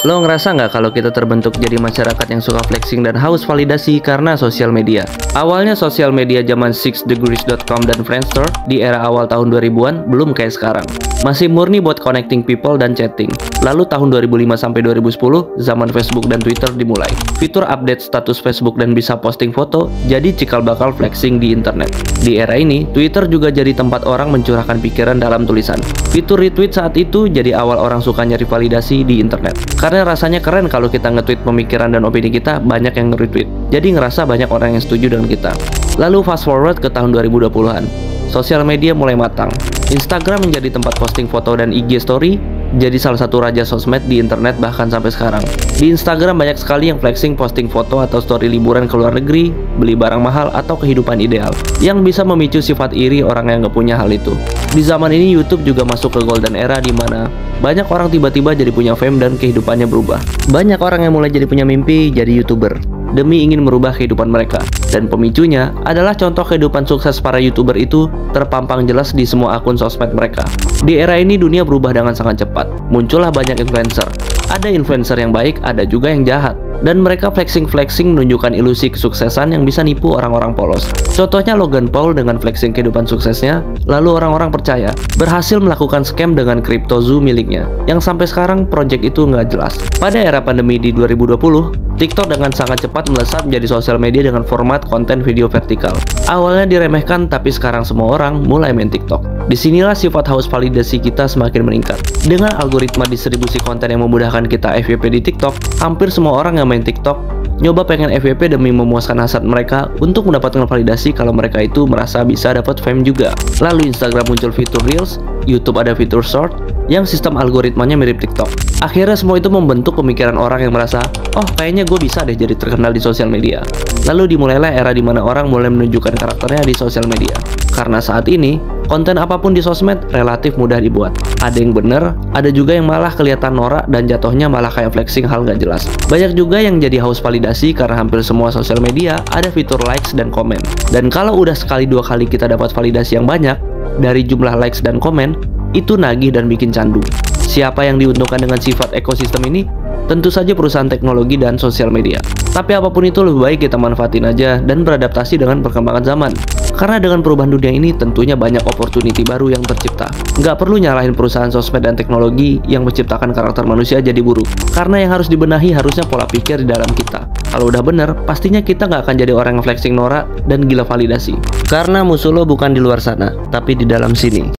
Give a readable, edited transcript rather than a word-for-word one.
Lo ngerasa nggak kalau kita terbentuk jadi masyarakat yang suka flexing dan haus validasi karena sosial media? Awalnya sosial media zaman 6degrees.com dan Friendster di era awal tahun 2000-an belum kayak sekarang. Masih murni buat connecting people dan chatting. Lalu tahun 2005 sampai 2010, zaman Facebook dan Twitter dimulai. Fitur update status Facebook dan bisa posting foto jadi cikal bakal flexing di internet. Di era ini, Twitter juga jadi tempat orang mencurahkan pikiran dalam tulisan. Fitur retweet saat itu jadi awal orang suka nyari validasi di internet. Karena rasanya keren kalau kita nge-tweet pemikiran dan opini kita, banyak yang nge-retweet. Jadi ngerasa banyak orang yang setuju dengan kita. Lalu fast forward ke tahun 2020-an. Sosial media mulai matang. Instagram menjadi tempat posting foto dan IG story, jadi salah satu raja sosmed di internet bahkan sampai sekarang. Di Instagram banyak sekali yang flexing posting foto atau story liburan ke luar negeri, beli barang mahal atau kehidupan ideal, yang bisa memicu sifat iri orang yang gak punya hal itu. Di zaman ini YouTube juga masuk ke golden era di mana banyak orang tiba-tiba jadi punya fame dan kehidupannya berubah. Banyak orang yang mulai jadi punya mimpi jadi YouTuber demi ingin merubah kehidupan mereka. Dan pemicunya adalah contoh kehidupan sukses para YouTuber itu terpampang jelas di semua akun sosmed mereka. Di era ini dunia berubah dengan sangat cepat. Muncullah banyak influencer. Ada influencer yang baik, ada juga yang jahat. Dan mereka flexing-flexing menunjukkan ilusi kesuksesan yang bisa nipu orang-orang polos. Contohnya Logan Paul dengan flexing kehidupan suksesnya, lalu orang-orang percaya, berhasil melakukan scam dengan crypto zoo miliknya, yang sampai sekarang project itu nggak jelas. Pada era pandemi di 2020, TikTok dengan sangat cepat melesat menjadi sosial media dengan format konten video vertikal. Awalnya diremehkan, tapi sekarang semua orang mulai main TikTok. Disinilah sifat haus validasi kita semakin meningkat. Dengan algoritma distribusi konten yang memudahkan kita FYP di TikTok, hampir semua orang yang main TikTok nyoba pengen FYP demi memuaskan hasrat mereka untuk mendapatkan validasi kalau mereka itu merasa bisa dapat fame juga. Lalu Instagram muncul fitur Reels, YouTube ada fitur Short, yang sistem algoritmanya mirip TikTok. Akhirnya semua itu membentuk pemikiran orang yang merasa, oh kayaknya gue bisa deh jadi terkenal di sosial media. Lalu dimulailah era dimana orang mulai menunjukkan karakternya di sosial media. Karena saat ini, konten apapun di sosmed relatif mudah dibuat. Ada yang bener, ada juga yang malah kelihatan norak dan jatuhnya malah kayak flexing hal nggak jelas. Banyak juga yang jadi haus validasi karena hampir semua sosial media ada fitur likes dan komen. Dan kalau udah sekali dua kali kita dapat validasi yang banyak, dari jumlah likes dan komen, itu nagih dan bikin candu. Siapa yang diuntungkan dengan sifat ekosistem ini? Tentu saja perusahaan teknologi dan sosial media. Tapi apapun itu lebih baik kita manfaatin aja dan beradaptasi dengan perkembangan zaman. Karena dengan perubahan dunia ini tentunya banyak opportunity baru yang tercipta. Nggak perlu nyalahin perusahaan sosmed dan teknologi yang menciptakan karakter manusia jadi buruk. Karena yang harus dibenahi harusnya pola pikir di dalam kita. Kalau udah bener, pastinya kita nggak akan jadi orang yang flexing norak dan gila validasi. Karena musuh lo bukan di luar sana, tapi di dalam sini.